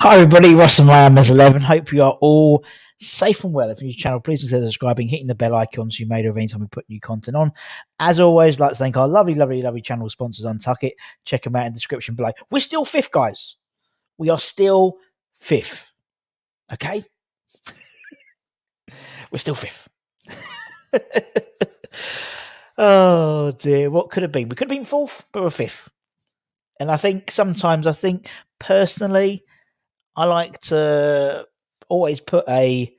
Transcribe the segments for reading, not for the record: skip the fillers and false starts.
Hi everybody, Ross and Lambers 11. Hope you are all safe and well. If you're new to the channel, please consider subscribing, hitting the bell icon so you made every time we put new content on. As always, I'd like to thank our lovely channel sponsors, Untuck It. Check them out in the description below. We're still fifth, guys. We are still fifth. Okay? We're still fifth. Oh dear, what could have been? We could have been fourth, but we're fifth. And I think personally, I like to always put a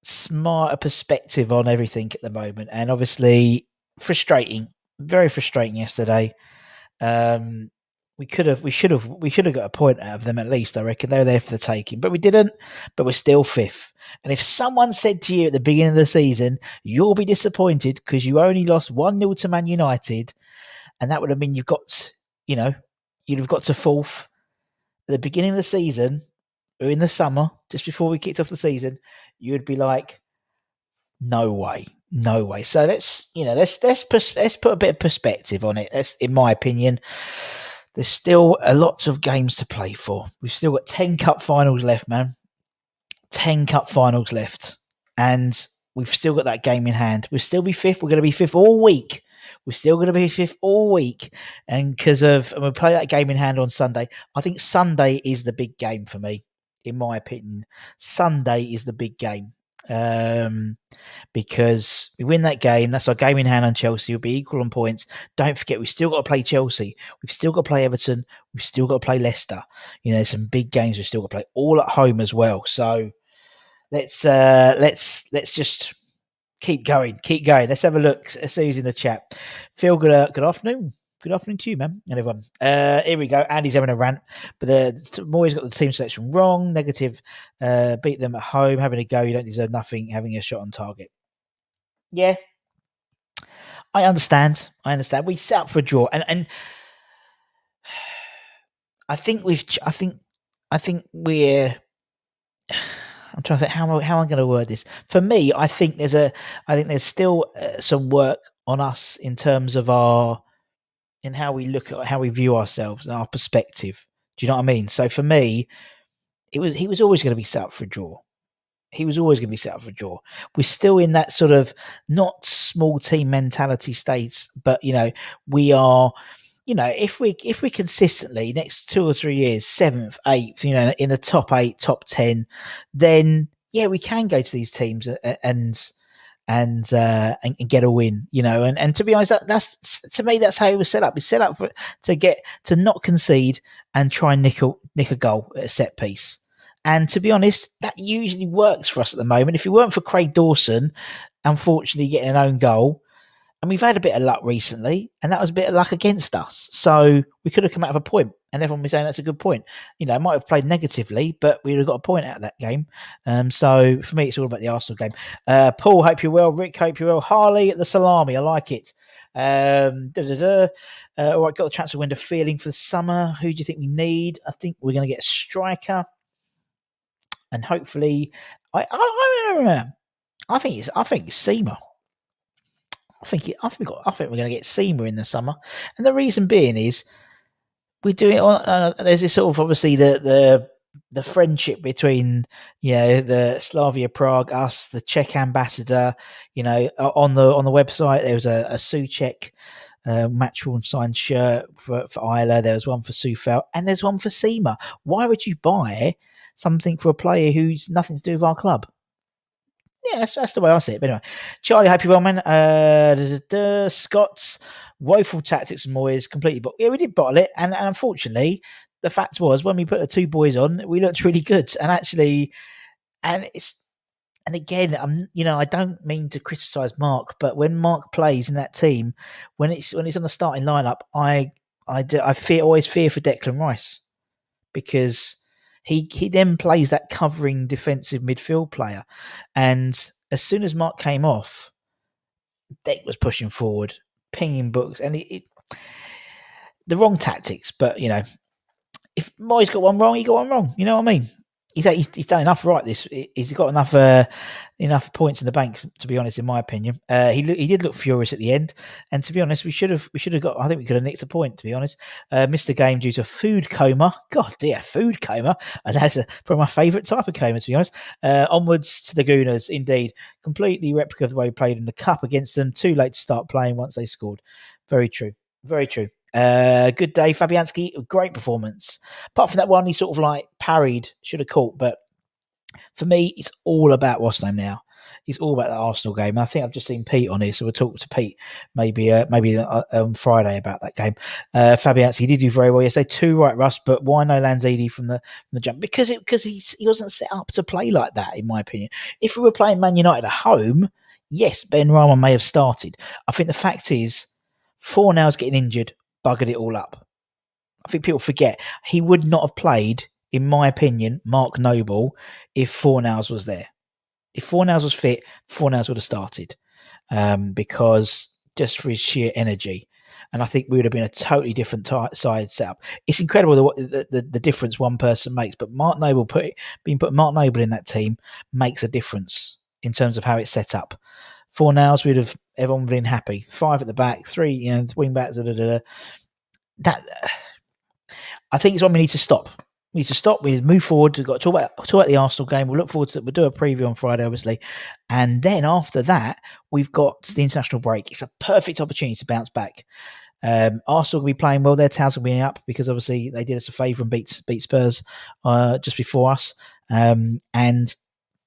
smarter perspective on everything at the moment, and obviously very frustrating yesterday. We should have got a point out of them at least. I reckon they were there for the taking, but we didn't. But we're still fifth. And if someone said to you at the beginning of the season, you'll be disappointed because you only lost 1-0 to Man United, and that would have been you'd have got to fourth at the beginning of the season or in the summer, just before we kicked off the season, you would be like, no way. So let's put a bit of perspective on it. That's, in my opinion, there's still a lot of games to play for. We've still got 10 cup finals left, man. 10 cup finals left. And we've still got that game in hand. We'll still be fifth. We're going to be fifth all week. We're still going to be fifth all week. And we'll play that game in hand on Sunday. I think Sunday is the big game for me, in my opinion. Sunday is the big game. Because we win that game, that's our game in hand on Chelsea. We'll be equal on points. Don't forget, we've still got to play Chelsea. We've still got to play Everton. We've still got to play Leicester. There's some big games we've still got to play, all at home as well. So let's just keep going. Let's have a look. Let's see who's in the chat. Phil, good afternoon. Good afternoon to you, man, and everyone. Here we go. Andy's having a rant, but Moyes got the team selection wrong. Negative. Beat them at home. Having a go. You don't deserve nothing. Having a shot on target. Yeah, I understand. We set up for a draw, and I think we're. I'm trying to think how I'm going to word this. For me, I think there's still some work on us in terms of in how we look at how we view ourselves and our perspective. Do you know what I mean? So for me, he was always going to be set up for a draw. We're still in that sort of not small team mentality states, but we are. If we consistently next 2 or 3 years, 7th, 8th, in the top 8, top 10, then yeah, we can go to these teams and get a win, and to be honest, that's to me, that's how it was set up. It's set up to not concede and try and nick a goal at a set piece. And to be honest, that usually works for us at the moment. If it weren't for Craig Dawson, unfortunately, getting an own goal, and we've had a bit of luck recently, and that was a bit of luck against us. So we could have come out of a point, and everyone was saying that's a good point. It might have played negatively, but we'd have got a point out of that game. So for me, it's all about the Arsenal game. Paul, hope you're well. Rick, hope you're well. Harley at the salami, I like it. All right, got the transfer window feeling for the summer. Who do you think we need? I think we're going to get a striker, and hopefully, I think it's Seema. I think we're going to get Seema in the summer, and the reason being is we do it on. There's this sort of obviously the friendship between the Slavia Prague, us, the Czech ambassador. On the website there was a Souček match-worn signed shirt for Isla. There was one for Sufal, and there's one for Seema. Why would you buy something for a player who's nothing to do with our club? Yeah, that's the way I see it. But anyway, Charlie, hope you're well, man. Scott's woeful tactics and Moyes completely. But yeah, we did bottle it, and unfortunately, the fact was when we put the two boys on, we looked really good. And actually, and again, I don't mean to criticise Mark, but when Mark plays in that team, when it's on the starting lineup, I always fear for Declan Rice, because he then plays that covering defensive midfield player. And as soon as Mark came off, Deck was pushing forward, pinging books, and the wrong tactics. But, if Moyes got one wrong, he got one wrong. You know what I mean? he's done enough right. He's got enough points in the bank, to be honest. In my opinion, he did look furious at the end, and to be honest, we should have got. I think we could have nicked a point. To be honest, missed the game due to food coma. God dear, food coma, and that's probably my favourite type of coma. To be honest, onwards to the Gooners. Indeed, completely replica of the way we played in the cup against them. Too late to start playing once they scored. Very true. Very true. Good day, Fabianski. Great performance. Apart from that one, he sort of like parried, should have caught. But for me, it's all about what's name now. It's all about the Arsenal game. I think I've just seen Pete on here, so we'll talk to Pete maybe on Friday about that game. Fabianski did do very well yesterday. 2 right, Russ, but why no Lanzini from the jump? Because he wasn't set up to play like that, in my opinion. If we were playing Man United at home, yes, Ben Rama may have started. I think the fact is, Fornals getting injured buggered it all up. I think people forget he would not have played, in my opinion, Mark Noble, if Fornals was there. If Fornals was fit, Fornals would have started because just for his sheer energy. And I think we would have been a totally different side setup. It's incredible the difference one person makes. But Mark Noble putting Mark Noble in that team makes a difference in terms of how it's set up. Fornals, everyone would have been happy. 5 at the back, 3, wing backs. That I think it's what we need to stop. We need to stop. We need to move forward. We've got to talk about the Arsenal game. We'll look forward to it. We'll do a preview on Friday, obviously. And then after that, we've got the international break. It's a perfect opportunity to bounce back. Arsenal will be playing well. Their towels will be up because obviously they did us a favour and beat Spurs just before us. And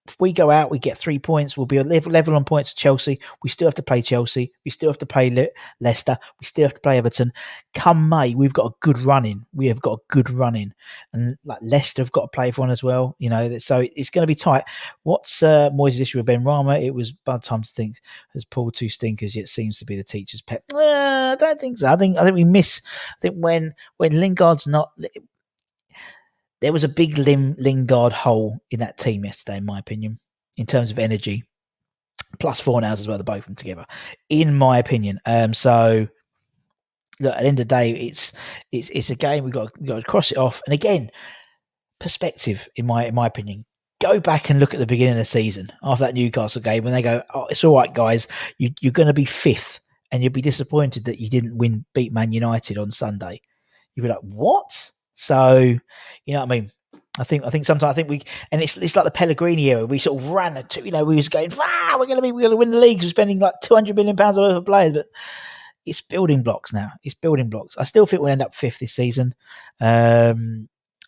if we go out, we get 3 points. We'll be level on points to Chelsea. We still have to play Chelsea. We still have to play Leicester. We still have to play Everton. Come May, we've got a good run in. We have got a good run in. And like Leicester have got to play for one as well. So it's going to be tight. What's Moyes' issue with Ben Rama? It was bad time to think has pulled 2 stinkers, yet seems to be the teacher's pet. I don't think so. I think we miss. I think when Lingard's not. There was a big Lingard hole in that team yesterday, in my opinion, in terms of energy. Plus Fornals as well, the both of them together, in my opinion. So look, at the end of the day, it's a game we've got to cross it off. And again, perspective, in my opinion. Go back and look at the beginning of the season after that Newcastle game when they go, "Oh, it's all right, guys. You're going to be 5th, and you'll be disappointed that you didn't beat Man United on Sunday." You'd be like, "What?" So, you know what I mean? I think sometimes it's like the Pellegrini era. We sort of ran we was going, we're going to win the league. We're spending like £200 million worth of players, but it's building blocks now. It's building blocks. I still think we'll end up 5th this season. That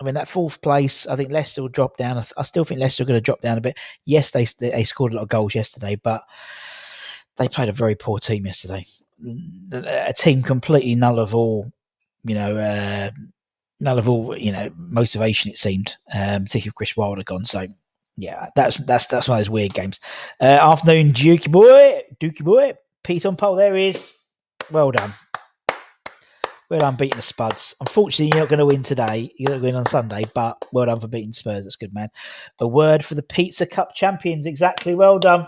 4th place, I think Leicester will drop down. I still think Leicester are going to drop down a bit. Yes, they scored a lot of goals yesterday, but they played a very poor team yesterday. A team completely null of all motivation, it seemed, particularly if Chris Wilder gone. So, yeah, that's one of those weird games. Afternoon, Dukey boy, Pete on pole. There he is. Well done. Well done beating the Spuds. Unfortunately, you're not going to win today. You're not going to win on Sunday, but well done for beating Spurs. That's good, man. A word for the Pizza Cup champions. Exactly. Well done.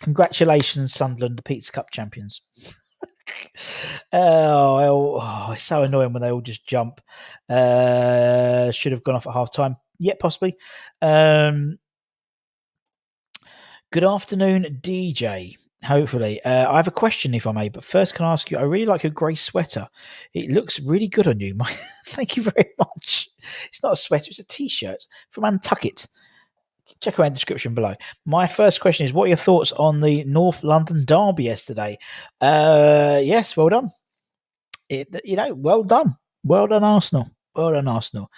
Congratulations, Sunderland, the Pizza Cup champions. It's so annoying when they all just jump. Should have gone off at half time. Yeah, possibly. Good afternoon, DJ. Hopefully. I have a question, if I may, but first can I ask you, I really like your grey sweater. It looks really good on you. Thank you very much. It's not a sweater, it's a t-shirt from Untuckit. Check out the description below. My first question is, what are your thoughts on the North London derby yesterday? Yes, well done. Well done. Well done, Arsenal. Well done, Arsenal.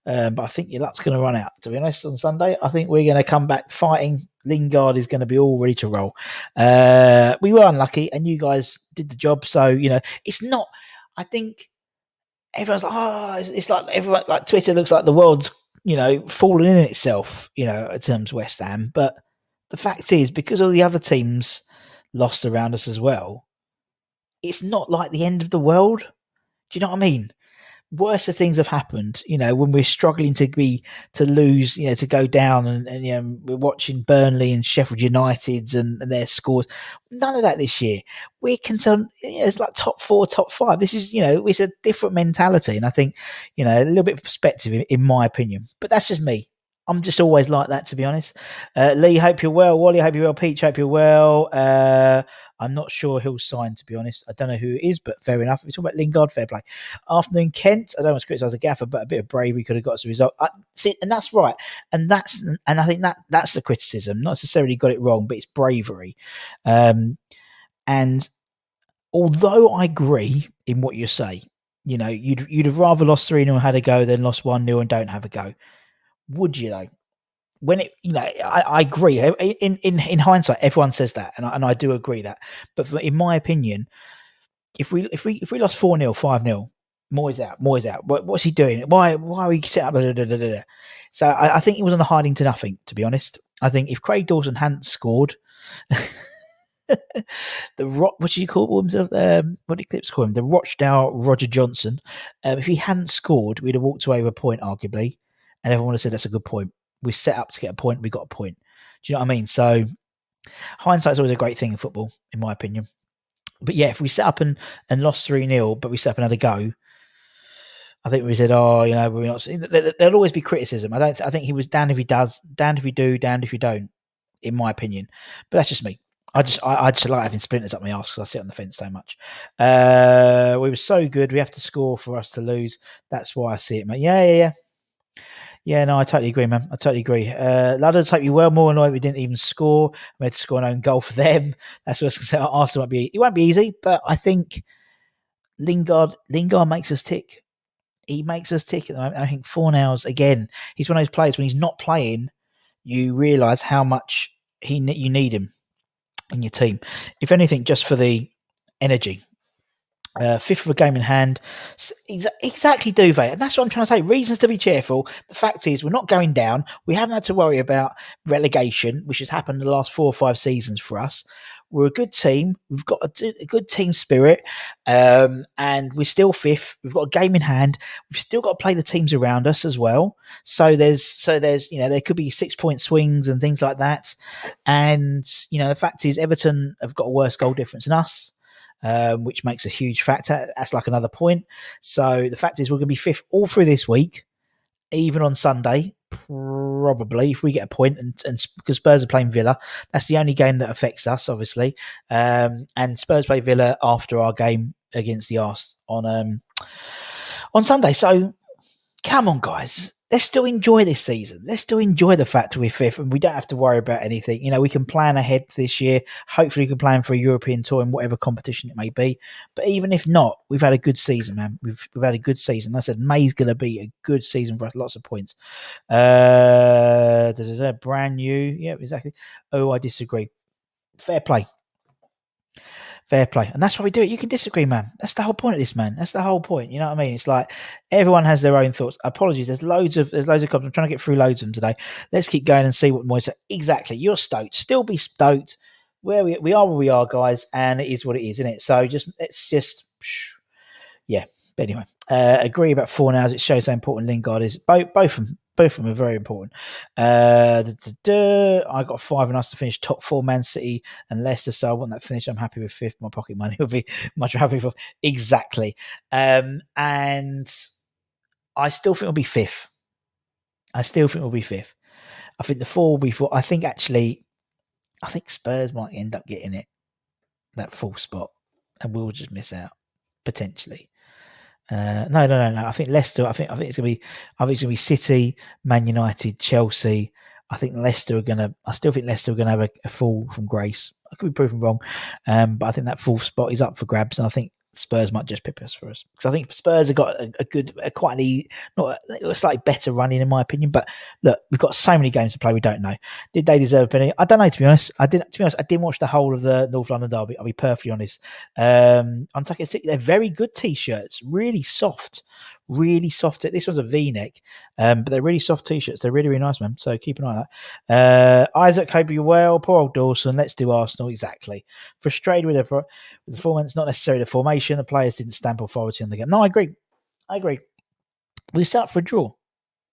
But I think your luck's going to run out, to be honest, on Sunday. I think we're going to come back fighting. Lingard is going to be all ready to roll. We were unlucky, and you guys did the job. So, it's not, I think everyone's like, it's like everyone, like Twitter looks like the world's, falling in itself, in terms of West Ham. But the fact is, because all the other teams lost around us as well, it's not like the end of the world. Do you know what I mean? worse things have happened. When we're struggling to lose, to go down, and we're watching Burnley and Sheffield United's and their scores. None of that this year. We can tell it's like top 4, top 5. This is it's a different mentality, and I think a little bit of perspective in my opinion. But that's just me. I'm just always like that, to be honest. Lee, hope you're well. Wally, hope you're well. Peach, hope you're well. I'm not sure who'll sign, to be honest. I don't know who it is, but fair enough. We're talking about Lingard, fair play. Afternoon, Kent. I don't want to criticise the gaffer, but a bit of bravery could have got us a result. See, and that's right. And I think that's the criticism. Not necessarily got it wrong, but it's bravery. And although I agree in what you say, you'd have rather lost 3-0 and had a go than lost 1-0 and don't have a go. Would you though? When I agree. In hindsight, everyone says that, and I do agree that. But in my opinion, if we lost 4-0, 5-0, Moyes out. What's he doing? Why are we set up? So I think he was on the hiding to nothing. To be honest, I think if Craig Dawson hadn't scored, what do you call himself? What did Clips call him? The Rochdale Roger Johnson. If he hadn't scored, we'd have walked away with a point, arguably, and everyone would have said that's a good point. We set up to get a point. We got a point. Do you know what I mean? So hindsight is always a great thing in football, in my opinion. But yeah, if we set up and lost 3-0, but we set up and had a go, I think we said, we're not. There'll always be criticism. I think he was damned if he does, damned if you do, damned if you don't, in my opinion. But that's just me. I just like having splinters up my arse because I sit on the fence so much. We were so good. We have to score for us to lose. That's why I see it, mate. Yeah. Yeah, no, I totally agree, man. I totally agree. Ladders, hope you well. More annoyed we didn't even score. We had to score an own goal for them. That's what I was going to say. Arsenal it won't be easy, but I think Lingard makes us tick. He makes us tick at the moment. I think Fornals, again, he's one of those players when he's not playing, you realise how much you need him in your team. If anything, just for the energy. Fifth of a game in hand. Exactly, Duvet. And that's what I'm trying to say. Reasons to be cheerful. The fact is, we're not going down. We haven't had to worry about relegation, which has happened in the last 4 or 5 seasons for us. We're a good team. We've got a good team spirit. And we're still fifth. We've got a game in hand. We've still got to play the teams around us as well. So there's there could be 6-point swings and things like that. And, the fact is, Everton have got a worse goal difference than us. Which makes a huge factor. That's like another point. So the fact is we're going to be fifth all through this week, even on Sunday, probably, if we get a point, and because Spurs are playing Villa. That's the only game that affects us, obviously. And Spurs play Villa after our game against the Arse on Sunday. So come on, guys. Let's still enjoy this season. Let's still enjoy the fact that we're fifth and we don't have to worry about anything. We can plan ahead this year. Hopefully we can plan for a European tour in whatever competition it may be. But even if not, we've had a good season, man. We've had a good season. I said May's going to be a good season for us. Lots of points. Brand new. Yeah, exactly. Oh, I disagree. Fair play. And that's why we do it. You can disagree, man. That's the whole point of this, man. That's the whole point. You know what I mean? It's like everyone has their own thoughts. Apologies. There's loads of comments. I'm trying to get through loads of them today. Let's keep going and see what Moyes said. Exactly. You're stoked. Still be stoked. We are where we are, guys, and it is what it is, isn't it? So yeah. But anyway, agree about Fornals. It shows how important Lingard is. Both of them are very important. I got 5 and us to finish top 4, Man City and Leicester, so I want that finish. I'm happy with fifth. My pocket money will be much happy for exactly. And I still think we'll be fifth. I think the 4 will be 4. I think Spurs might end up getting it, that 4th spot, and we'll just miss out potentially. No. I think Leicester. I think it's gonna be City, Man United, Chelsea. I think Leicester are gonna. I still think Leicester are gonna have a fall from grace. I could be proven wrong, but I think that 4th spot is up for grabs, and I think Spurs might just pip us for us because I think Spurs have got a slightly better running in my opinion. But look, we've got so many games to play. We don't know. Did they deserve a penny? I don't know. To be honest, I didn't watch the whole of the North London derby. I'll be perfectly honest. Untucked City, they're very good t-shirts, really soft. This was a V-neck, but they're really soft t-shirts. They're really, really nice, man. So keep an eye on that. Isaac, hope you're well. Poor old Dawson. Let's do Arsenal. Exactly. Frustrated with the performance, not necessarily the formation. The players didn't stamp authority on the game. No, I agree. We were set up for a draw.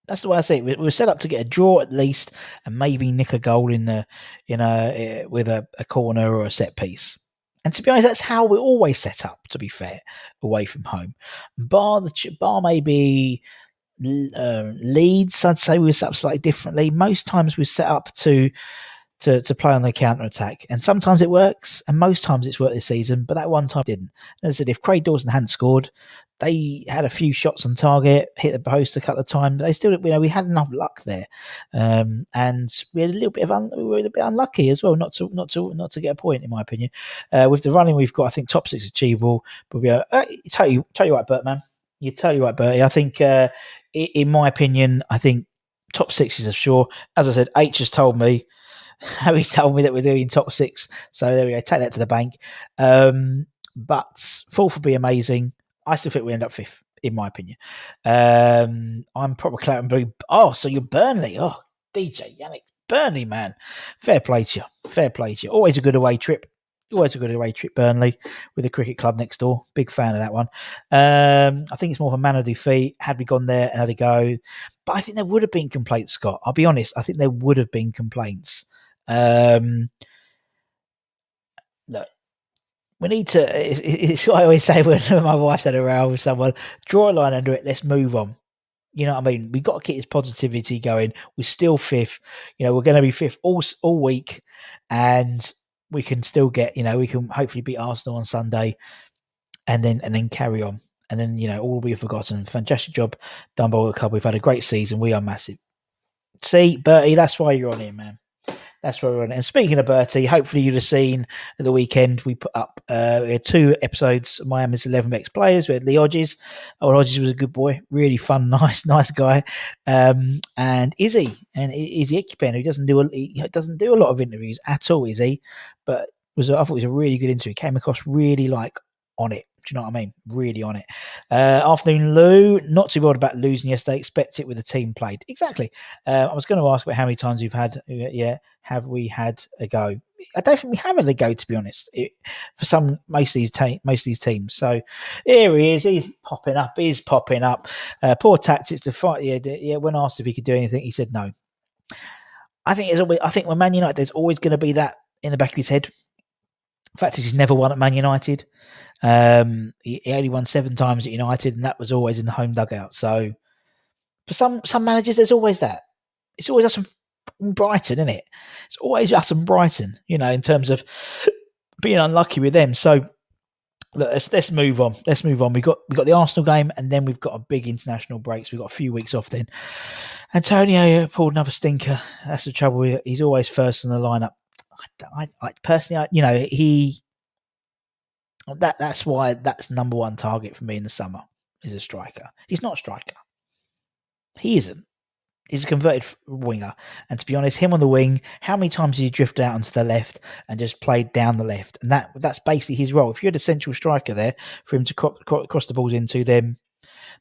That's the way I see it. We were set up to get a draw at least, and maybe nick a goal with a corner or a set piece. And to be honest, that's how we're always set up. To be fair, away from home, bar maybe Leeds, I'd say we were set up slightly differently. Most times we're set up to play on the counter attack, and sometimes it works, and most times it's worked this season. But that one time didn't. And as I said, if Craig Dawson hadn't scored, they had a few shots on target, hit the post a couple of times. But they still, we had enough luck there, and we had a little bit we were a bit unlucky as well, not to get a point, in my opinion. With the running we've got, I think top 6 achievable. But we are tell you right, Bert, man. You're totally right, Bertie. I think, in my opinion, I think top 6 is a sure. As I said, H has told me. Harry told me that we're doing top 6, so there we go. Take that to the bank. But 4th would be amazing. I still think we end up 5th, in my opinion. I'm proper Claret and Blue. Oh, so you're Burnley? Oh, DJ Yannick, Burnley, man. Fair play to you. Always a good away trip. Burnley, with the cricket club next door. Big fan of that one. I think it's more of a man of defeat. Had we gone there and had a go, but I think there would have been complaints, Scott. I'll be honest. I think there would have been complaints. Look, we need to. It's what I always say when my wife's had a row with someone. Draw a line under it. Let's move on. You know what I mean? We've got to keep this positivity going. We're still 5th. We're going to be 5th all week, and we can still get. We can hopefully beat Arsenal on Sunday, and then carry on. And then all will be forgotten. Fantastic job done by the club. We've had a great season. We are massive. See, Bertie, that's why you're on here, man. That's where we're on it. And speaking of Bertie, hopefully you'd have seen at the weekend we put up we had 2 episodes of Miami's 11 ex players. We had Lee Hodges. Hodges was a good boy, really fun, nice guy. And Izzy Ekipen, who doesn't do a lot of interviews at all, Izzy, but I thought it was a really good interview. Came across really on it. Do you know what I mean? Really on it. Afternoon Lou, not too bothered about losing yesterday. Expect it with the team played. Exactly. I was going to ask about how many times we've had. Have we had a go? I don't think we have had a go, to be honest. For most of these teams. So here he is. He's popping up. Poor tactics to fight. Yeah. When asked if he could do anything, he said no. I think when Man United, there's always going to be that in the back of his head. The fact is, he's never won at Man United. He only won 7 times at United, and that was always in the home dugout. So for some managers, there's always that. It's always us and Brighton, isn't it? It's always us and Brighton, in terms of being unlucky with them. So look, let's move on. We got the Arsenal game, and then we've got a big international break. So we've got a few weeks off then. Antonio pulled another stinker. That's the trouble. He's always first in the lineup. I personally, that's why that's number 1 target for me in the summer is a striker. He's not a striker. He isn't. He's a converted winger. And to be honest, him on the wing, how many times did he drift out onto the left and just played down the left? And that's basically his role. If you had a central striker there for him to cross the balls into, them,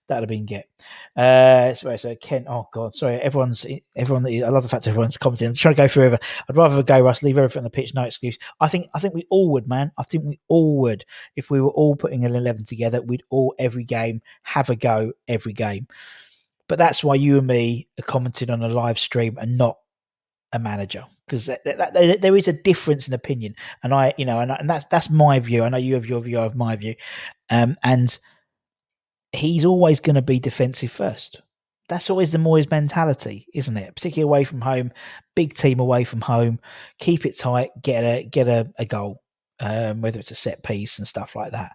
that'd have been get. So Kent. Oh God, sorry. Everyone. I love the fact everyone's commenting. I'm trying to go through it. I'd rather go, Russ. Leave everything on the pitch. No excuse. I think we all would, man. I think we all would. If we were all putting an 11 together, we'd all every game have a go every game. But that's why you and me are commenting on a live stream and not a manager, because there is a difference in opinion. And and that's my view. I know you have your view. I have my view. And he's always going to be defensive first. That's always the Moyes mentality, isn't it? Particularly away from home, big team away from home, keep it tight, get a goal, whether it's a set piece and stuff like that,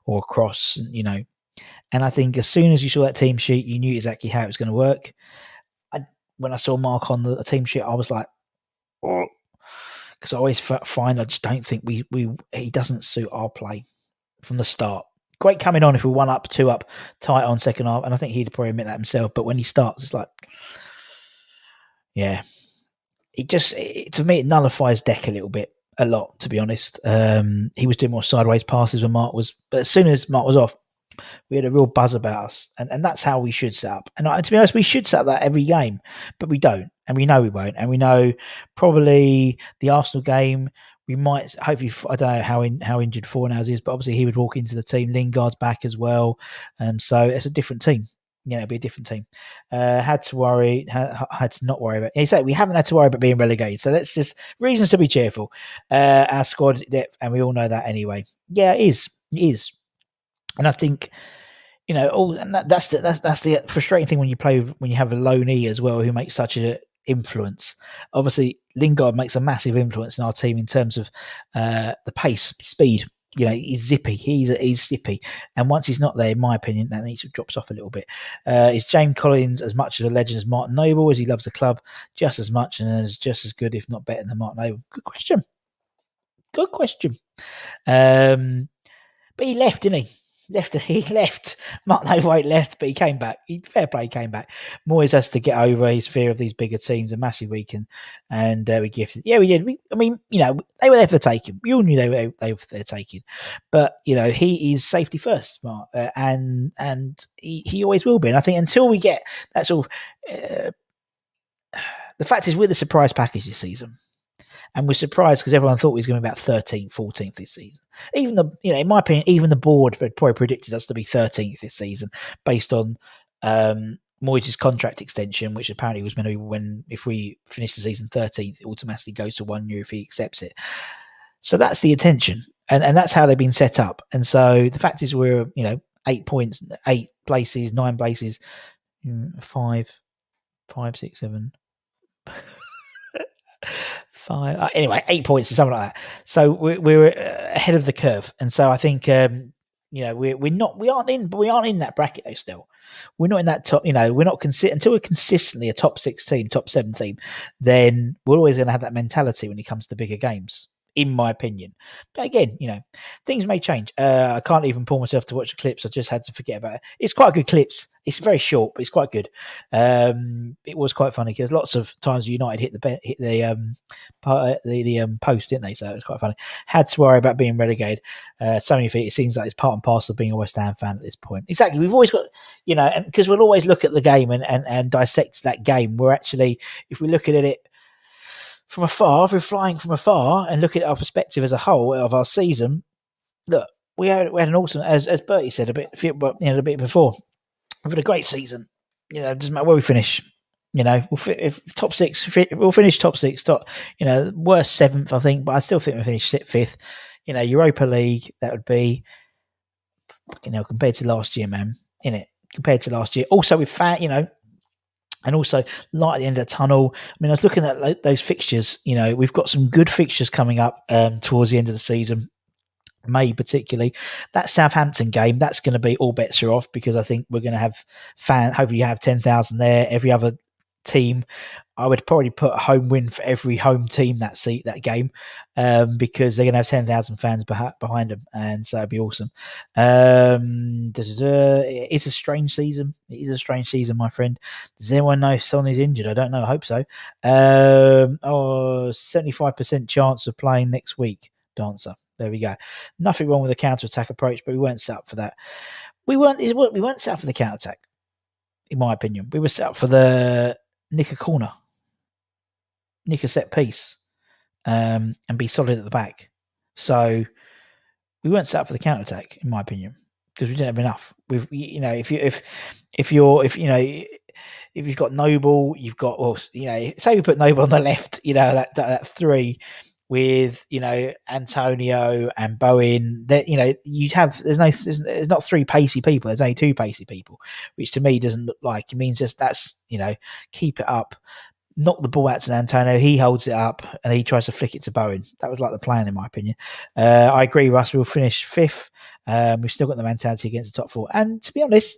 or a cross, And I think as soon as you saw that team sheet, you knew exactly how it was going to work. When I saw Mark on the team sheet, I was like, oh, because I always find I just don't think he doesn't suit our play from the start. Great coming on if we 1 up, 2 up, tight on second half, and I think he'd probably admit that himself. But when he starts, it's like, yeah, to me it nullifies Deck a lot, to be honest. He was doing more sideways passes when Mark was, but as soon as Mark was off, we had a real buzz about us, and that's how we should set up. And to be honest, we should set up that every game, but we don't, and we know we won't, and we know probably the Arsenal game. We might, hopefully, I don't know how injured Fornals is, but obviously he would walk into the team. Lingard's back as well. So it's a different team. it'd be a different team. Had to not worry about. Exactly, we haven't had to worry about being relegated, so that's just reasons to be cheerful. Our squad depth, and we all know that anyway. Yeah, it is. It is, and I think and that's the frustrating thing when you have a loanee as well who makes such a influence. Obviously, Lingard makes a massive influence in our team in terms of the pace, speed. He's zippy. He's zippy, and once he's not there, in my opinion, that needs to drops off a little bit. Is James Collins as much of a legend as Martin Noble? As he loves the club just as much and is just as good, if not better, than Martin Noble? Good question. But he left, didn't he? He left. Martin Noble left, but he came back. Fair play, he came back. Moyes has to get over his fear of these bigger teams, a massive weekend, and we gifted. Yeah, we did. They were there for the taking. We all knew they were there for the taking, but he is safety first, Mark, and he always will be. And I think until we get that sort of, the fact is, we're the surprise package this season. And we're surprised because everyone thought he was going to be about 13th, 14th this season. Even in my opinion, even the board had probably predicted us to be 13th this season based on Moyes' contract extension, which apparently was going to be if we finish the season 13th, it automatically goes to 1 year if he accepts it. So that's the intention, and that's how they've been set up. And so the fact is, we're 8 points, 8 places, 9 places, 5, 6, 7. 5 anyway, 8 points or something like that. So we're ahead of the curve, and so I think we aren't in that bracket though. Still, we're not in that top. We're not until we're consistently a top 6 team, top 7 team. Then we're always going to have that mentality when it comes to bigger games, in my opinion. But again, things may change. I can't even pull myself to watch the clips. I just had to forget about it. It's quite good clips. It's very short, but it's quite good. It was quite funny because lots of times United hit the post, didn't they? So it was quite funny. Had to worry about being relegated. So many feet. It seems like it's part and parcel of being a West Ham fan at this point. Exactly. We've always got, and because we'll always look at the game and dissect that game. We're actually, if we look at it from afar, if we're flying from afar and look at our perspective as a whole of our season, look, we had an awesome, as Bertie said a bit before. We've had a great season. It doesn't matter where we finish. If top 6, we'll finish top 6. Worst 7th, I think, but I still think we'll finish 5th. Europa League, that would be, compared to last year, man. Compared to last year. Also, we've found, and also light at the end of the tunnel. I mean, I was looking at those fixtures. We've got some good fixtures coming up towards the end of the season. May particularly that Southampton game, that's going to be all bets are off because I think we're going to have hopefully you have 10,000 there. Every other team, I would probably put a home win for every home team that game because they're going to have 10,000 fans behind them, and so it'd be awesome. It's a strange season. It is a strange season, my friend. Does anyone know if Son is injured? I don't know. I hope so. 75% chance of playing next week. Dancer. There we go. Nothing wrong with the counter-attack approach, but we weren't set up for that. We weren't set up for the counter-attack, in my opinion. We were set up for the nick a corner, nick a set piece, and be solid at the back. So we weren't set up for the counter-attack, in my opinion, because we didn't have enough. If you've got Noble, you've got say we put Noble on the left, that 3. With Antonio and Bowen, that you'd have there's not 3 pacey people. There's only 2 pacey people, which to me doesn't look like it means just that's keep it up, knock the ball out to Antonio. He holds it up and he tries to flick it to Bowen. That was like the plan, in my opinion. I agree, Russ. We'll finish 5th. We've still got the mentality against the top 4. And to be honest,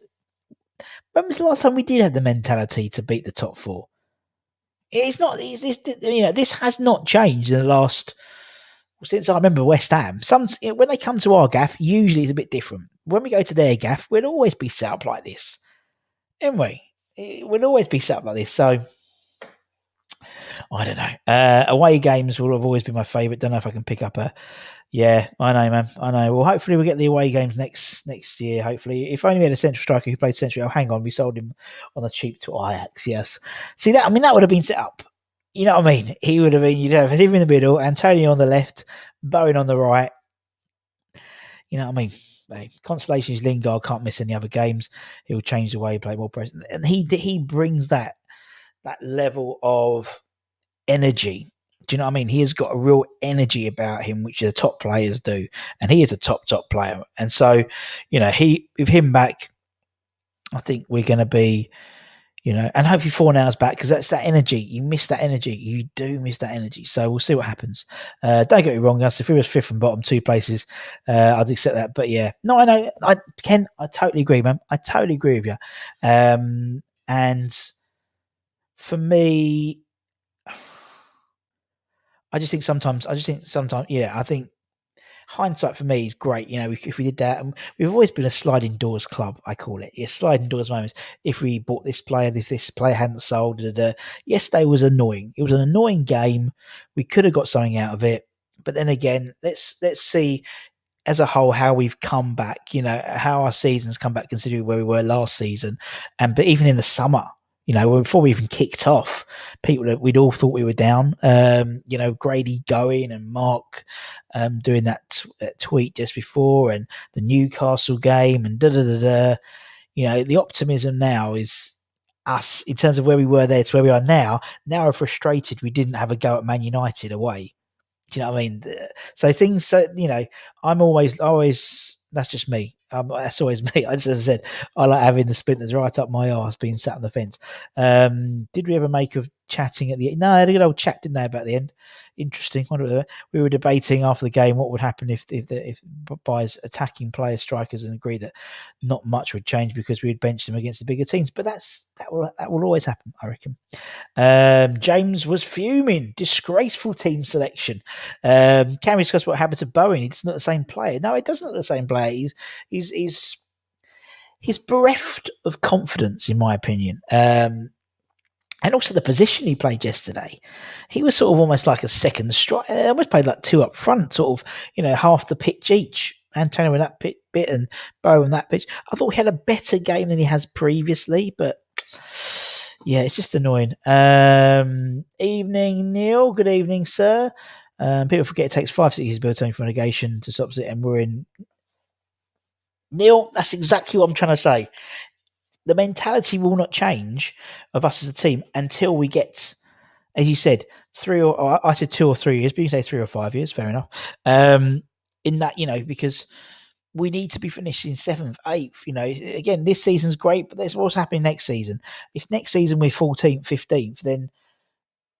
when was the last time we did have the mentality to beat the top 4? It's not. This has not changed in the last since I remember West Ham. When they come to our gaff, usually it's a bit different. When we go to their gaff, we'll always be set up like this, won't we? We'll always be set up like this. So I don't know. Away games will have always been my favourite. Don't know if I can pick up a. Yeah, I know, man. I know. Well, hopefully we'll get the away games next year. Hopefully, if only we had a central striker who played central. Oh, hang on, we sold him on the cheap to Ajax. Yes, see that? I mean, that would have been set up. You know what I mean? He would have been. You'd have him in the middle, Antonio on the left, Bowen on the right. You know what I mean? hey, consolation is Lingard can't miss any other games. He'll change the way he play more present, and he brings that level of energy. Do you know what I mean? He has got a real energy about him, which the top players do, and he is a top player. And so, he with him back, I think we're going to be, and hopefully 4 hours back, because that's that energy. You miss that energy. You do miss that energy. So we'll see what happens. Don't get me wrong, Gus. If it was fifth and bottom 2 places, I'd accept that. But yeah, no, I know. Ken, I totally agree, man. I totally agree with you. And for me, I just think sometimes, yeah, I think hindsight for me is great. If we did that, and we've always been a sliding doors club, I call it. Yeah, sliding doors moments. If we bought this player, if this player hadn't sold, yesterday was annoying. It was an annoying game. We could have got something out of it, but then again, let's see as a whole how we've come back. How our season's come back, considering where we were last season, but even in the summer. Before we even kicked off, people that we'd all thought we were down. Grady going and Mark doing that tweet just before, and the Newcastle game, and the optimism now is us in terms of where we were there to where we are now. Now we're frustrated we didn't have a go at Man United away. Do you know what I mean? So things, I'm always, that's just me. That's always me. As I said, I like having the splinters right up my arse being sat on the fence. Did we ever make of chatting at the end? No, I had a good old chat, didn't they, about the end? Interesting. We were debating after the game what would happen if Bayern's attacking players, strikers, and agreed that not much would change because we'd bench them against the bigger teams. But that will always happen, I reckon. James was fuming. Disgraceful team selection. Can we discuss what happened to Bowen? It's not the same player. No, it doesn't look the same player. He's bereft of confidence, in my opinion. And also the position he played yesterday. He was sort of almost like a second strike. Almost played like 2 up front, sort of, half the pitch each. Antonio in that bit and Bowen that pitch. I thought he had a better game than he has previously, but yeah, it's just annoying. Evening, Neil. Good evening, sir. People forget it takes 5 6 years to build something for negation to stop it, and we're in. Neil, that's exactly what I'm trying to say. The mentality will not change of us as a team until we get, as you said, I said 2 or 3 years, but you say 3 or 5 years, fair enough. In that, because we need to be finishing 7th, 8th. Again, this season's great, but that's what's happening next season. If next season we're 14th, 15th, then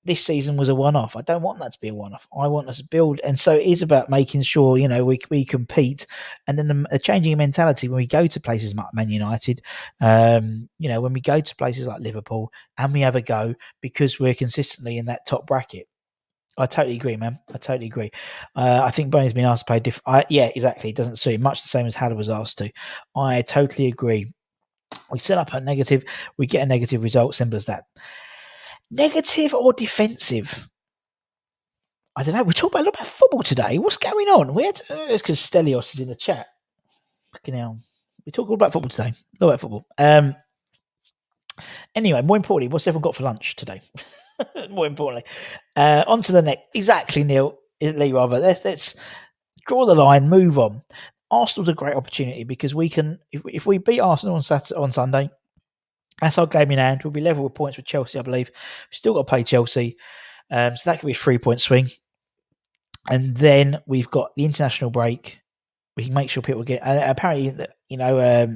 this season was a one-off. I don't want that to be a one-off. I want us to build. And so it is about making sure, we compete. And then the changing mentality when we go to places like Man United, when we go to places like Liverpool and we have a go because we're consistently in that top bracket. I totally agree, man. I totally agree. I think Bowen's been asked to play different. Yeah, exactly. It doesn't suit him. Much the same as Haller was asked to. I totally agree. We set up a negative. We get a negative result. Simple as that. Negative or defensive? I don't know. We talk a lot about football today. What's going on? It's because Stelios is in the chat. Fucking hell. We talk all about football today. A lot about football. Anyway, more importantly, what's everyone got for lunch today? More importantly. On to the next. Exactly, Neil. Lee, rather. Let's draw the line, move on. Arsenal's a great opportunity because we can, if we beat Arsenal on Sunday, that's our game in hand. We'll be level with points with Chelsea, I believe. We've still got to play Chelsea. So that could be a 3-point swing. And then we've got the international break. We can make sure people get... apparently,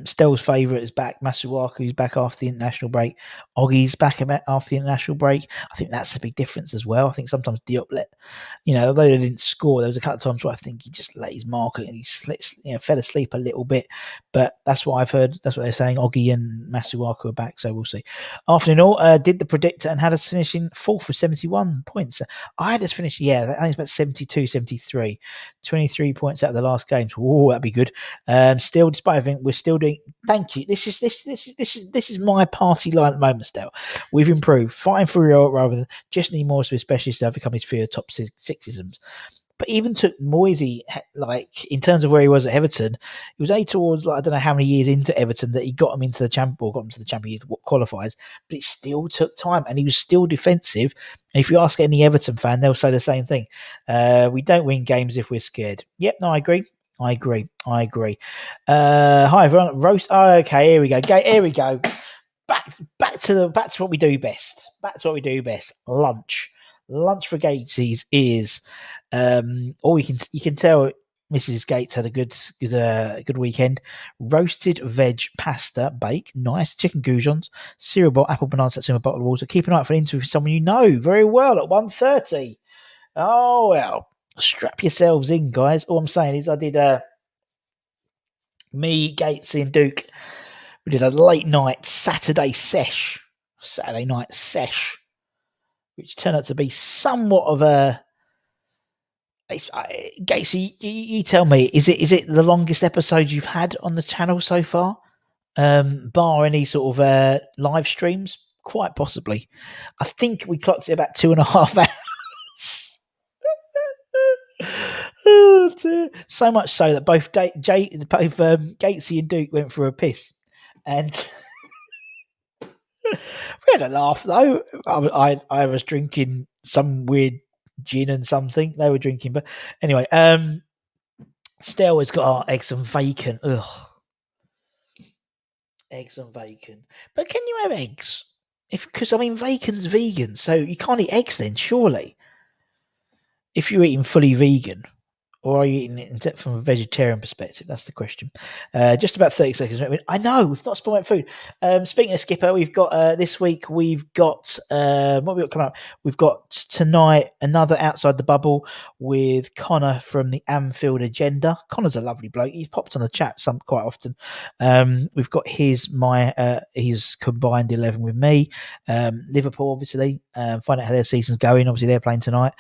Stell's favourite is back. Masuaku's back after the international break. Oggy's back after the international break. I think that's a big difference as well. I think sometimes Diop although they didn't score, there was a couple of times where I think he just let his mark and he fell asleep a little bit. But that's what I've heard. That's what they're saying. Oggy and Masuaku are back, so we'll see. After all, did the predictor and had us finishing 4th with 71 points. I had us finish, I think it's about 72, 73. 23 points out of the last games. Oh, that'd be good. Still, despite everything, we're still doing. Thank you. This is my party line at the moment. Still, we've improved. Fighting for real rather than just need more to be specialist to overcome his fear of top sixisms. But even took Moisey, in terms of where he was at Everton, it was only towards I don't know how many years into Everton that he got him into the Champions qualifiers. But it still took time, and he was still defensive. And if you ask any Everton fan, they'll say the same thing. We don't win games if we're scared. Yep, no, I agree. I agree. Hi everyone. Roast. Oh, okay, here we go. Here we go. Back to what we do best. Lunch. Lunch for Gatesies is you can tell Mrs. Gates had a good weekend. Roasted veg pasta bake, nice chicken goujons, cereal bowl, apple banana satsuma, bottle of water. Keep an eye out for an interview with someone you know very well at 1:30. Oh well, strap yourselves in, guys. All I'm saying is I did me, Gatesy and Duke, we did a late night Saturday night sesh, which turned out to be somewhat of a. Gatesy, you tell me, is it the longest episode you've had on the channel so far? Bar any sort of live streams? Quite possibly. I think we clocked it about 2.5 hours. Oh dear. So much so that both Gatesy and Duke went for a piss, and we had a laugh though. I was drinking some weird gin and something they were drinking, but anyway, Stell has got our eggs and bacon. Ugh, eggs and bacon. But can you have eggs? Because I mean, bacon's vegan, so you can't eat eggs then, surely. If you're eating fully vegan. Or are you eating it from a vegetarian perspective? That's the question. Just about 30 seconds. I know we've not spoiled food. Speaking of Skipper, we've got this week. We've got what we got coming up. We've got tonight another Outside the Bubble with Connor from the Anfield Agenda. Connor's a lovely bloke. He's popped on the chat quite often. We've got his combined 11 with me. Liverpool, obviously. Find out how their season's going. Obviously, they're playing tonight.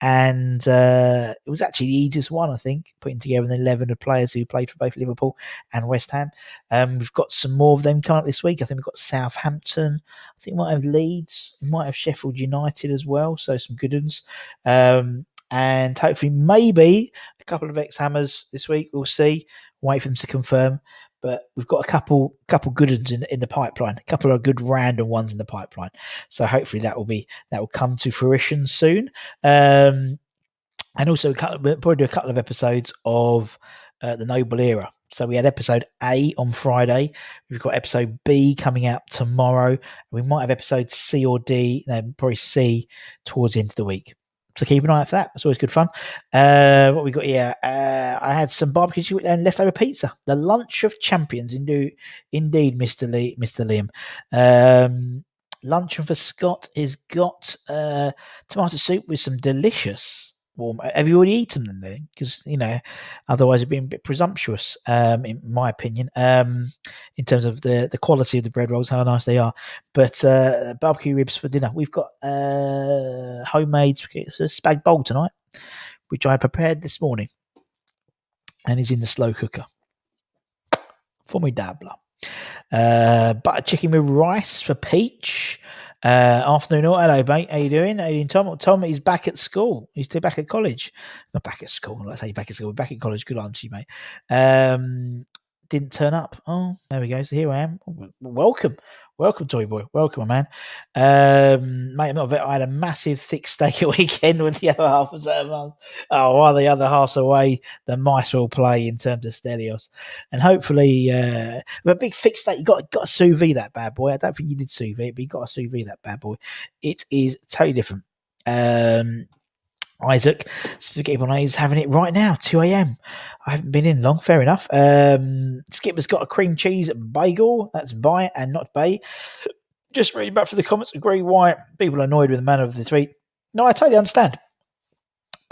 And it was actually the easiest one, I think, putting together an 11 of players who played for both Liverpool and West Ham. We've got some more of them coming up this week. I think we've got Southampton. I think we might have Leeds. We might have Sheffield United as well. So some good ones. And hopefully maybe a couple of ex-Hammers this week. We'll see. Wait for them to confirm. But we've got a couple good ones in the pipeline, a couple of good random ones in the pipeline. So hopefully that will come to fruition soon. And also we'll probably do a couple of episodes of the Noble Era. So we had episode A on Friday. We've got episode B coming out tomorrow. We might have episode C or D, probably C towards the end of the week. So keep an eye out for that. It's always good fun. What we got here? I had some barbecue and leftover pizza. The lunch of champions, indeed, Mr. Liam. Luncheon for Scott is got tomato soup with some delicious warm. Have you already eaten them then? Because otherwise it'd be a bit presumptuous, in my opinion. In terms of the quality of the bread rolls, how nice they are. But barbecue ribs for dinner. We've got homemade spag bowl tonight, which I prepared this morning, and is in the slow cooker. Formidable. Butter chicken with rice for Peach. Afternoon. Hello, mate. How you doing? Tom is back at school. He's still back at college. Not back at school. Let's say back at school. Back at college. Good on to you, mate. Didn't turn up. Oh, there we go. So here I am. Welcome, Toy Boy. Welcome, my man. Mate, I'm not a vet. I had a massive thick steak at weekend with the other half. While the other half's away, the mice will play in terms of Stelios, and hopefully, with a big thick steak, you got to sous vide that bad boy. I don't think you did sous vide, but you got to sous vide that bad boy. It is totally different. Isaac, Spaghetti Bolognese having it right now, 2 a.m. I haven't been in long, fair enough. Skipper's got a cream cheese bagel. That's buy and not bay. Just reading back for the comments, agree why people are annoyed with the manner of the tweet. No, I totally understand.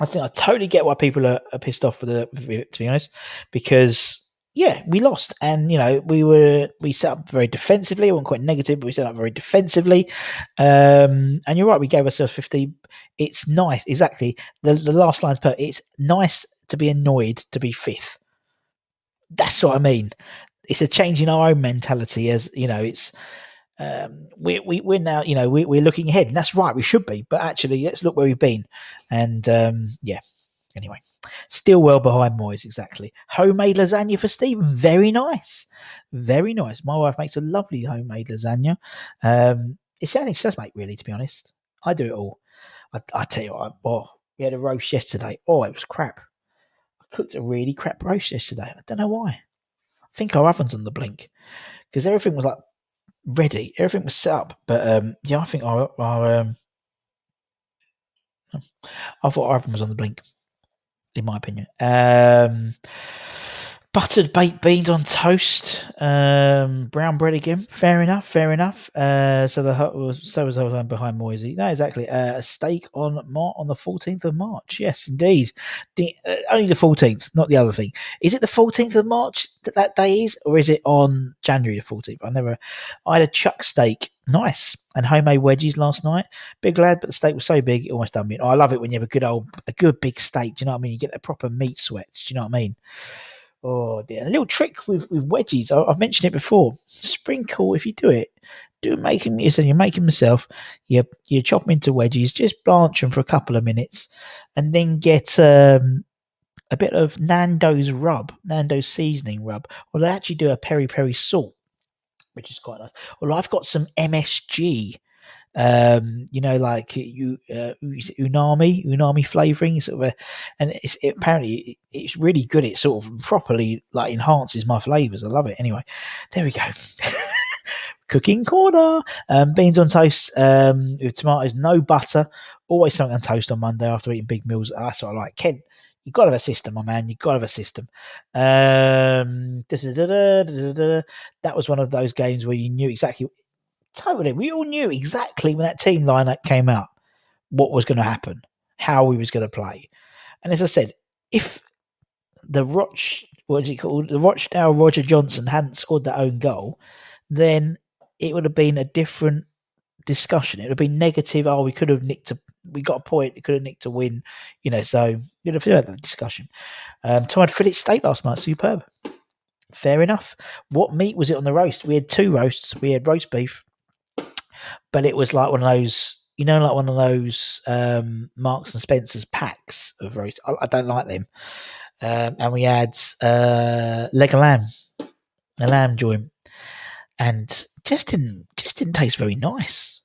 I totally get why people are pissed off with it, to be honest, because we lost, and we set up very defensively. I wasn't quite negative, but we set up very defensively. And you're right, we gave ourselves 50. It's nice, exactly. The last line's per. It's nice to be annoyed to be fifth. That's what I mean. It's a change in our own mentality, as it's. We're now, we're looking ahead, and that's right. We should be, but actually, let's look where we've been, and Anyway, still well behind Moyes, exactly. Homemade lasagna for Stephen. Very nice. Very nice. My wife makes a lovely homemade lasagna. It's anything she does make, really, to be honest. I do it all. I tell you what, we had a roast yesterday. Oh, it was crap. cooked a really crap roast yesterday. I don't know why. I think our oven's on the blink because everything was like ready. Everything was set up. But yeah, I think I thought our oven was on the blink, in my opinion. Buttered baked beans on toast. Brown bread again. Fair enough. So was the whole behind Moisey. No, exactly. A steak on the 14th of March. Yes, indeed. Only the 14th, not the other thing. Is it the 14th of March that day is, or is it on January the 14th? I had a chuck steak. Nice. And homemade wedgies last night. Big lad, but the steak was so big it almost done me. I love it when you have a good big steak. Do you know what I mean? You get the proper meat sweats. Do you know what I mean? Oh dear. A little trick with wedgies. I've mentioned it before. Sprinkle, if you do it, you're making myself. You chop them into wedgies, just blanch them for a couple of minutes, and then get a bit of Nando's seasoning rub. Or they actually do a peri peri salt, which is quite nice. Well, I've got some MSG. Like umami flavoring, and apparently it's really good. It sort of properly like enhances my flavors. I love it. Anyway, there we go. Cooking corner. Beans on toast with tomatoes, no butter. Always something on toast on Monday after eating big meals. That's what I like. Ken, you got to have a system, my man. You got to have a system. That was one of those games where you knew exactly. Totally. We all knew exactly when that team lineup came out what was going to happen, how we was going to play. And as I said, if the Rochdale Roger Johnson hadn't scored that own goal, then it would have been a different discussion. It would have been negative. Oh, we got a point. We could have nicked a win, so you'd have had that discussion. Tom had fillet steak last night. Superb. Fair enough. What meat was it on the roast? We had 2 roasts. We had roast beef, but it was like one of those, Marks and Spencer's packs of roast. I don't like them. And we had leg of lamb, a lamb joint, and just didn't taste very nice.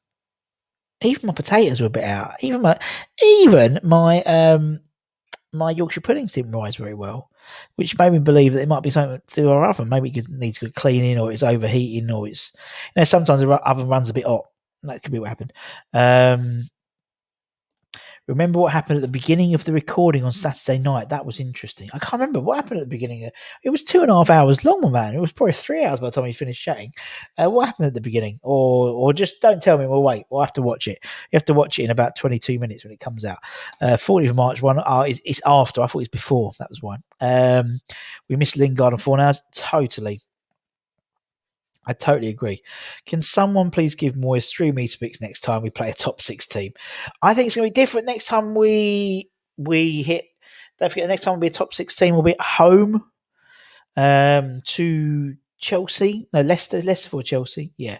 Even my potatoes were a bit out. Even my Yorkshire puddings didn't rise very well, which made me believe that it might be something to do with our oven. Maybe it needs good cleaning, or it's overheating, or it's sometimes the oven runs a bit hot. That could be what happened. Remember what happened at the beginning of the recording on Saturday night? That was interesting. I can't remember what happened at the beginning. It was 2.5 hours long, man. It was probably 3 hours by the time we finished chatting. What happened at the beginning? Or just don't tell me. We'll wait. We'll have to watch it. You have to watch it in about 22 minutes when it comes out. 40th of March one. It's after. I thought it was before. That was why. We missed Lingard on 4 hours. Totally. I totally agree. Can someone please give Moyes 3 meter picks next time we play a top 6 team? I think it's going to be different next time we hit. Don't forget, the next time we'll be a top 6 team. We'll be at home to Chelsea. No, Leicester before Chelsea. Yeah.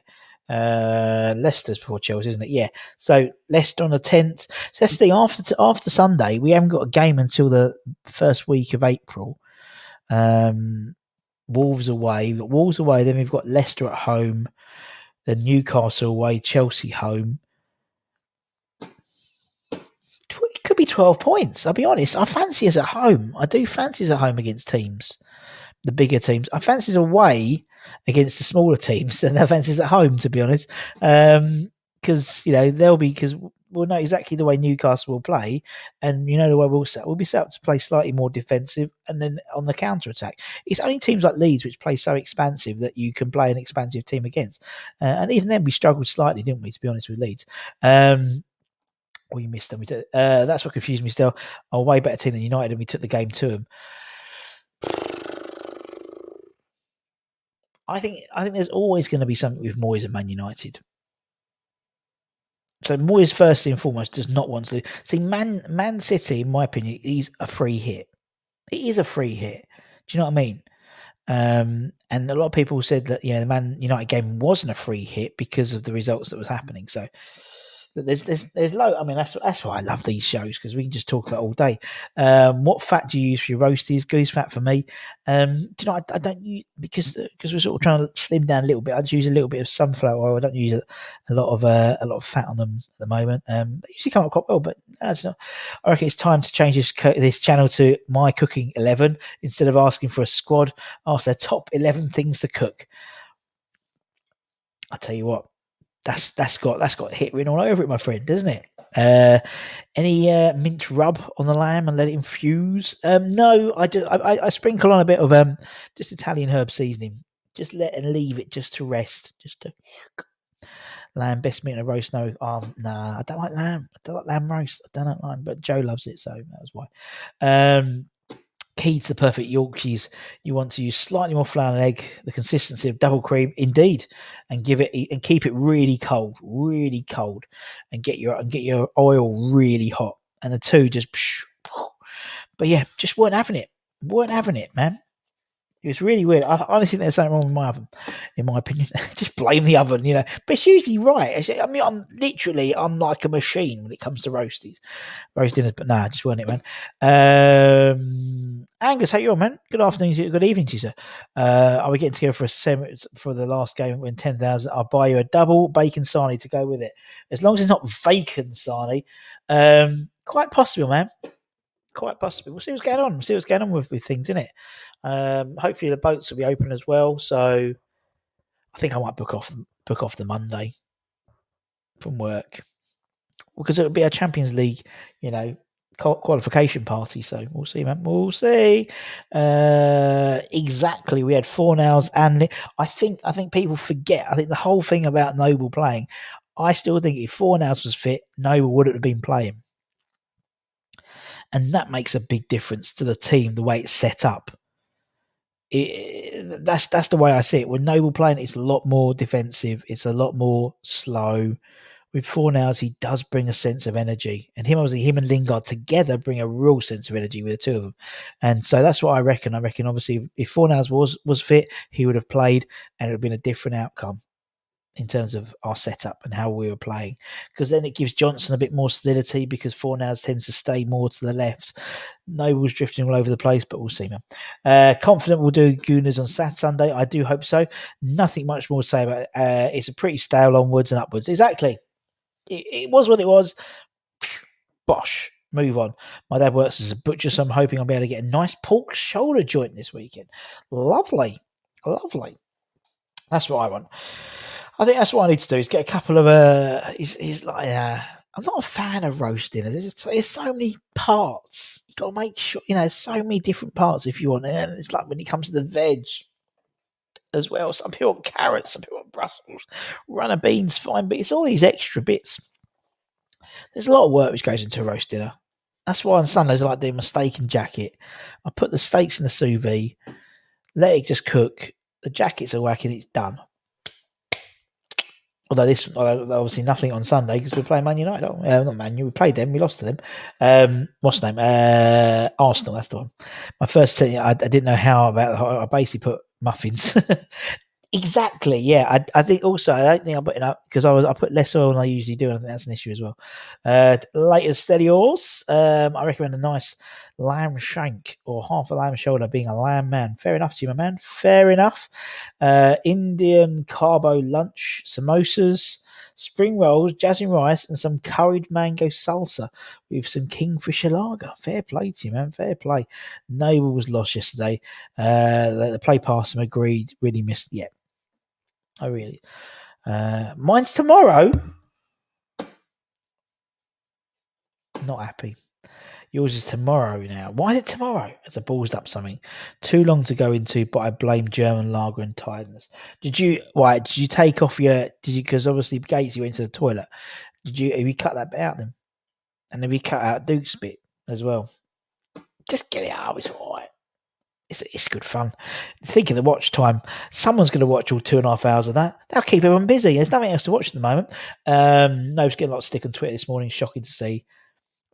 Leicester's before Chelsea, isn't it? Yeah. So Leicester on the 10th. So let's see, after Sunday, we haven't got a game until the first week of April. Wolves away. We've got Wolves away, then we've got Leicester at home, then Newcastle away, Chelsea home. It could be 12 points. I'll be honest. I fancy us at home. I do fancy us at home against teams, the bigger teams. I fancy us away against the smaller teams, and I fancy us at home, to be honest. Because we'll know exactly the way Newcastle will play, and the way we'll be set up to play slightly more defensive, and then on the counter attack. It's only teams like Leeds which play so expansive that you can play an expansive team against, and even then we struggled slightly, didn't we? To be honest with Leeds, we missed them. That's what confused me. Still, a way better team than United, and we took the game to them. I think there's always going to be something with Moyes and Man United. So Moyes, firstly and foremost, does not want to see Man City. In my opinion, is a free hit. It is a free hit. Do you know what I mean? And a lot of people said that the Man United game wasn't a free hit because of the results that was happening. So But there's low. I mean, that's why I love these shows, because we can just talk about it all day. What fat do you use for your roasties? Goose fat for me. Do you know, I don't use, because we're sort of trying to slim down a little bit. I just use a little bit of sunflower oil. I don't use a lot of fat on them at the moment. They usually come up quite well, but that's not. I reckon it's time to change this channel to My Cooking 11 instead of asking for a squad. Ask their top 11 things to cook. I tell you what, that's got hit written all over it, my friend, doesn't it? Any mint rub on the lamb and let it infuse? No, I sprinkle on a bit of just Italian herb seasoning. Just leave it just to rest. Just to lamb, best meat in a roast. No, nah, I don't like lamb. I don't like lamb roast. I don't like lamb, but Joe loves it, so that was why. Key to the perfect Yorkshire's, you want to use slightly more flour and egg, the consistency of double cream, indeed, and keep it really cold, and get your oil really hot, and the two just. But yeah, just weren't having it, man. It was really weird. I honestly think there's something wrong with my oven, in my opinion. Just blame the oven, But it's usually right. I mean, I'm like a machine when it comes to roast dinners. But nah, just weren't it, man. Angus, how you on, man? Good afternoon, good evening to you, sir. Are we getting together for the last game when 10,000? I'll buy you a double bacon sarnie to go with it, as long as it's not bacon sarnie. Quite possible, man. Quite possibly. We'll see what's going on. With things, innit? Hopefully the boats will be open as well. So I think I might book off the Monday from work, because it'll be a Champions League, qualification party. So we'll see, man. We'll see. Exactly. We had Fornals, and I think people forget. I think the whole thing about Noble playing, I still think if Fornals was fit, Noble wouldn't have been playing. And that makes a big difference to the team, the way it's set up. That's the way I see it. When Noble playing, it's a lot more defensive. It's a lot more slow. With Fornals, he does bring a sense of energy, and him and Lingard together bring a real sense of energy with the two of them. And so that's what I reckon. I reckon, obviously, if Fornals was fit, he would have played, and it would have been a different outcome in terms of our setup and how we were playing, because then it gives Johnson a bit more solidity, because Fornals tends to stay more to the left. Noble's drifting all over the place, but we'll see, man. Confident we'll do Gooners on Sunday. I do hope so. Nothing much more to say about it. It's a pretty stale onwards and upwards. Exactly. It was what it was. Bosh. Move on. My dad works as a butcher, so I'm hoping I'll be able to get a nice pork shoulder joint this weekend. Lovely. That's what I want. I think that's what I need to do, is get a couple of I'm not a fan of roast dinners. There's so many parts. You got to make sure, so many different parts if you want it. And it's like when it comes to the veg as well. Some people want carrots, some people want Brussels, runner beans, fine, but it's all these extra bits. There's a lot of work which goes into a roast dinner. That's why on Sundays I like doing my steak and jacket. I put the steaks in the sous vide, let it just cook. The jackets are whacking, it's done. Although obviously nothing on Sunday, because we're playing Man United. Not Man U. We played them. We lost to them. What's the name? Arsenal. That's the one. My first team. I didn't know how about. I basically put muffins. Exactly. Yeah. I think also I don't think I put it up because I put less oil than I usually do. And I think that's an issue as well. Later Stelios. I recommend a nice lamb shank or half a lamb shoulder, being a lamb man. Fair enough to you, my man. Fair enough. Indian carbo lunch, samosas, spring rolls, jasmine rice, and some curried mango salsa with some kingfisher lager. Fair play to you, man. Fair play. Noble was lost yesterday. The play past him, agreed. Really missed. Yeah. I really. Mine's tomorrow. Not happy. Yours is tomorrow now. Why is it tomorrow? It's a ballsed up something. Too long to go into, but I blame German lager and tiredness. Did you take off because obviously Gates, you went to the toilet. Have you cut that bit out then? And have you cut out Duke's bit as well? Just get it out, it's all right. It's good fun. Think of the watch time. Someone's going to watch all 2.5 hours of that. That'll keep everyone busy. There's nothing else to watch at the moment. Noble's getting a lot of stick on Twitter this morning. Shocking to see.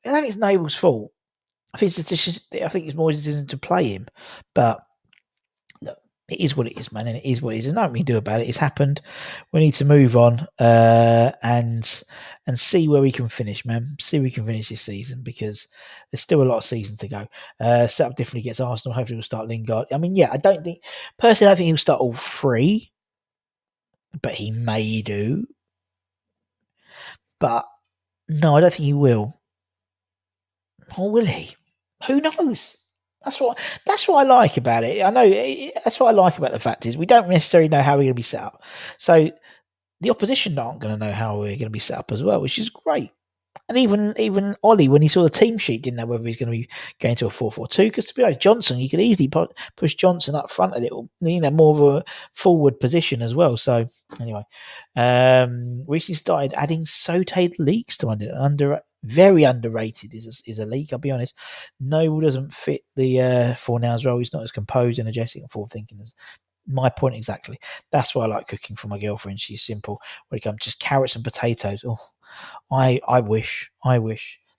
I don't think it's Noble's fault. I think it's more his decision to play him. But look, it is what it is, man, and it is what it is. There's nothing we can do about it. It's happened. We need to move on and see where we can finish, man. See where we can finish this season because there's still a lot of season to go. Set up differently against Arsenal. Hopefully, we'll start Lingard. I mean, yeah, I don't think he'll start all three, but he may do. But no, I don't think he will. Or will he? Who knows? That's what I like about it. I know that's what I like about the fact is we don't necessarily know how we're going to be set up. So the opposition aren't going to know how we're going to be set up as well, which is great. And even Ollie, when he saw the team sheet, didn't know whether he's going to be going to a 4-4-2. Because to be honest, Johnson, you could easily push Johnson up front a little, more of a forward position as well. So anyway, recently started adding sauteed leeks to under very underrated is a leak. I'll be honest. Noble doesn't fit the for now's role. He's not as composed, energetic, and forward thinking as. My point exactly. That's why I like cooking for my girlfriend. She's simple. When it comes just carrots and potatoes. Oh, I wish.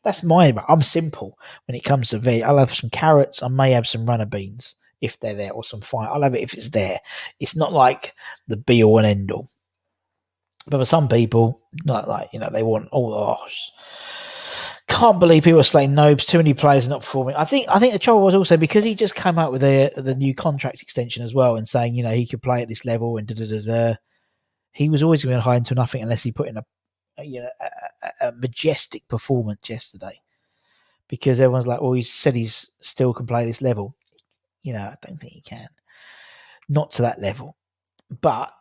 That's I'm simple when it comes to veg. I'll have some carrots. I may have some runner beans if they're there, or some fire. I'll have it if it's there. It's not like the be all and end all. But for some people, not like they want can't believe people are saying no. Too many players are not performing. I think the trouble was also because he just came out with the new contract extension as well, and saying he could play at this level and he was always going to hide into nothing unless he put in a majestic performance yesterday. Because everyone's like, well, he said he's still can play this level. I don't think he can. Not to that level. But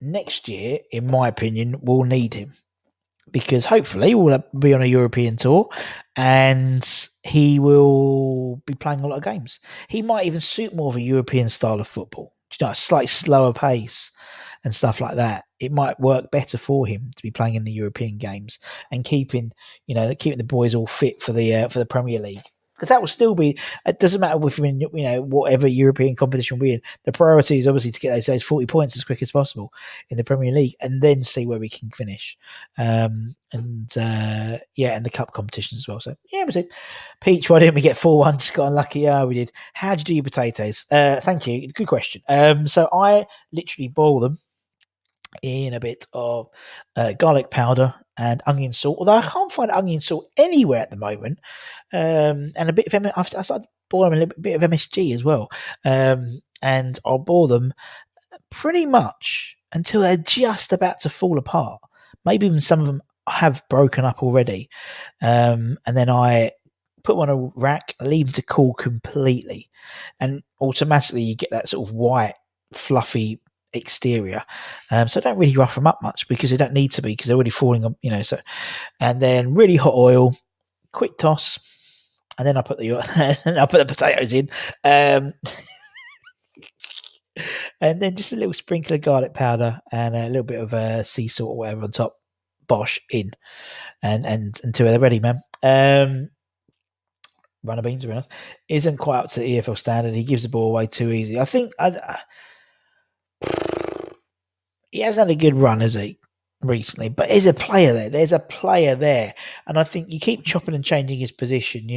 next year, in my opinion, we'll need him. Because hopefully we'll be on a European tour and he will be playing a lot of games. He might even suit more of a European style of football. A slightly slower pace and stuff like that. It might work better for him to be playing in the European games and keeping the boys all fit for the Premier League. Because that will still be. It doesn't matter if you're in whatever European competition we're in. The priority is obviously to get those 40 points as quick as possible in the Premier League, and then see where we can finish. And the cup competitions as well. So yeah, we'll see. Peach, why didn't we get 4-1? Just got unlucky. Yeah, we did. How did you do your potatoes? Thank you. Good question. So I literally boil them in a bit of garlic powder and onion salt, although I can't find onion salt anywhere at the moment, and a bit of I started boiling a little bit of MSG as well, and I'll boil them pretty much until they're just about to fall apart. Maybe even some of them have broken up already, and then I put them on a rack, leave them to cool completely, and automatically you get that sort of white, fluffy exterior. So I don't really rough them up much because they don't need to be because they're already falling on, so. And then really hot oil, quick toss, and then I put the potatoes in, and then just a little sprinkle of garlic powder and a little bit of sea salt or whatever on top. Bosh in, and until they're ready, man. Runner beans, to be honest, isn't quite up to the EFL standard. He gives the ball away too easy. I think he hasn't had a good run, has he, recently? But there's a player there. There's a player there. And I think you keep chopping and changing his position.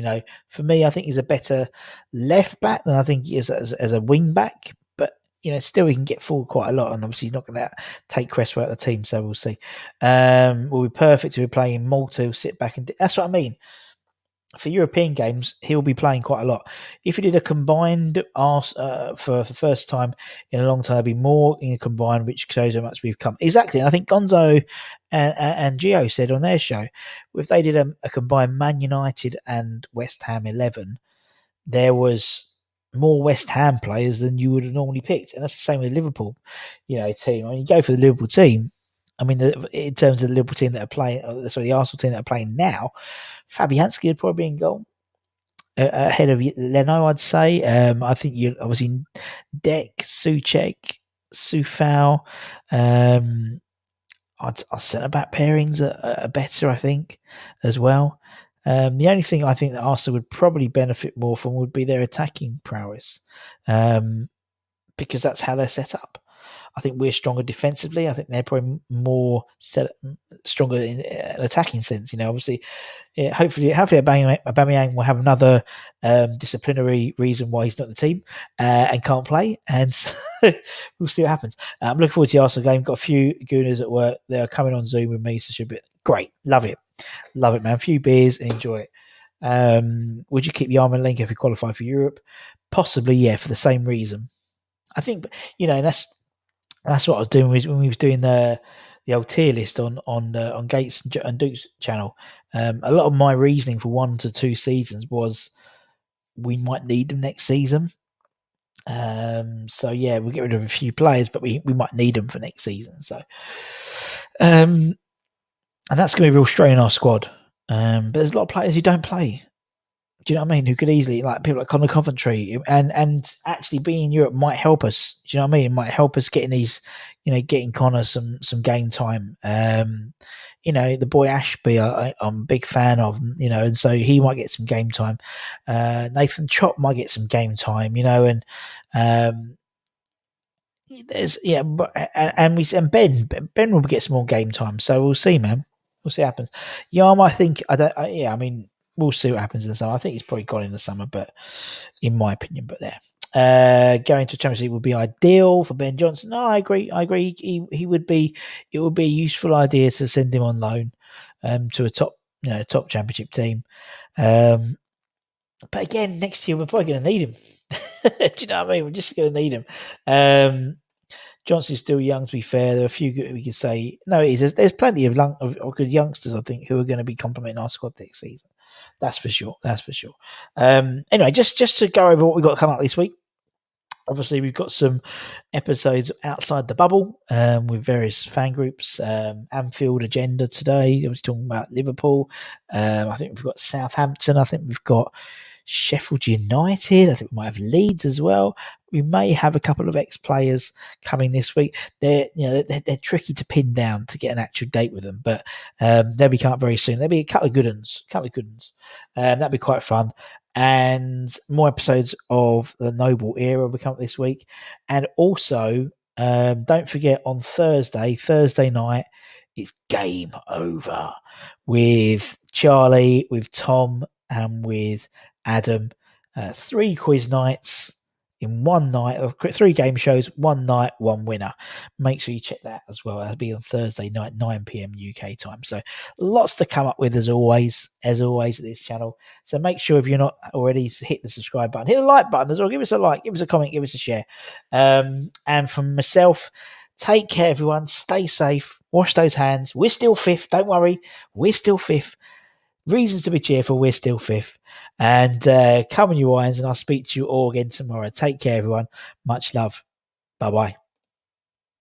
For me, I think he's a better left back than I think he is as a wing back. But, still he can get forward quite a lot. And obviously he's not going to take Cresswell out of the team. So we'll see. Will be perfect if we're playing Malta. He'll sit back and that's what I mean. For European games, he'll be playing quite a lot. If he did a combined for the first time in a long time, there'll be more in a combined, which shows how much we've come. Exactly. And I think Gonzo and Gio said on their show, if they did a combined Man United and West Ham 11, there was more West Ham players than you would have normally picked. And that's the same with the Liverpool, team. I mean, you go for the Liverpool team. I mean, in terms of the Liverpool team that are playing, the Arsenal team that are playing now, Fabianski would probably be in goal ahead of Leno, I'd say. I think you obviously Dek, Souček, Soufal. Our centre back pairings are better, I think, as well. The only thing I think that Arsenal would probably benefit more from would be their attacking prowess, because that's how they're set up. I think we're stronger defensively. I think they're probably more stronger in an attacking sense. Obviously, hopefully Aubameyang will have another disciplinary reason why he's not in the team and can't play, and so we'll see what happens. I'm looking forward to the Arsenal game. Got a few gooners at work. They're coming on Zoom with me, so it should be great. Love it, man. A few beers and enjoy it. Would you keep Yarman and Link if we qualify for Europe? Possibly, yeah, for the same reason. I think, that's what I was doing when we was doing the old tier list on Gates and Duke's channel. A lot of my reasoning for 1 to 2 seasons was we might need them next season. So yeah, we'll get rid of a few players, but we might need them for next season. So, and that's going to be a real strain on our squad. But there's a lot of players who don't play. Do you know what I mean? Who could easily, like people like Conor Coventry, and actually being in Europe might help us. Do you know what I mean? It might help us getting these, getting Conor some game time. The boy Ashby, I'm a big fan of, and so he might get some game time. Nathan Chop might get some game time, and there's and Ben will get some more game time. So we'll see, man. We'll see what happens. Yarm, I think I mean. We'll see what happens in the summer. I think he's probably gone in the summer, but in my opinion, but there. Going to Champions League would be ideal for Ben Johnson. No, I agree. He would be. It would be a useful idea to send him on loan to a top Championship team. But again, next year we're probably going to need him. Do you know what I mean? We're just going to need him. Johnson's still young, to be fair. There are a few good, we could say. No, it is. There's plenty of good youngsters, I think, who are going to be complementing our squad next season. That's for sure. Anyway, just to go over what we've got coming up this week. Obviously, we've got some episodes outside the bubble with various fan groups. Anfield agenda today. I was talking about Liverpool. I think we've got Southampton. I think we've got Sheffield United. I think we might have Leeds as well. We may have a couple of ex-players coming this week. They're tricky to pin down to get an actual date with them, but they'll be coming up very soon. There'll be a couple of good ones. That'd be quite fun. And more episodes of the Noble Era will come up this week. And also, don't forget on Thursday night, it's Game Over with Charlie, with Tom, and with Adam. 3 quiz nights in one night, 3 game shows, one night, one winner. Make sure you check that as well. That'll be on Thursday night, 9 p.m. UK time. So lots to come up with as always at this channel. So make sure if you're not already, hit the subscribe button, hit the like button as well. Give us a like, give us a comment, give us a share. And from myself, take care, everyone. Stay safe. Wash those hands. We're still 5th. Don't worry. We're still 5th. Reasons to be cheerful. We're still 5th. And come on, you irons, and I'll speak to you all again tomorrow. Take care, everyone. Much love. Bye-bye.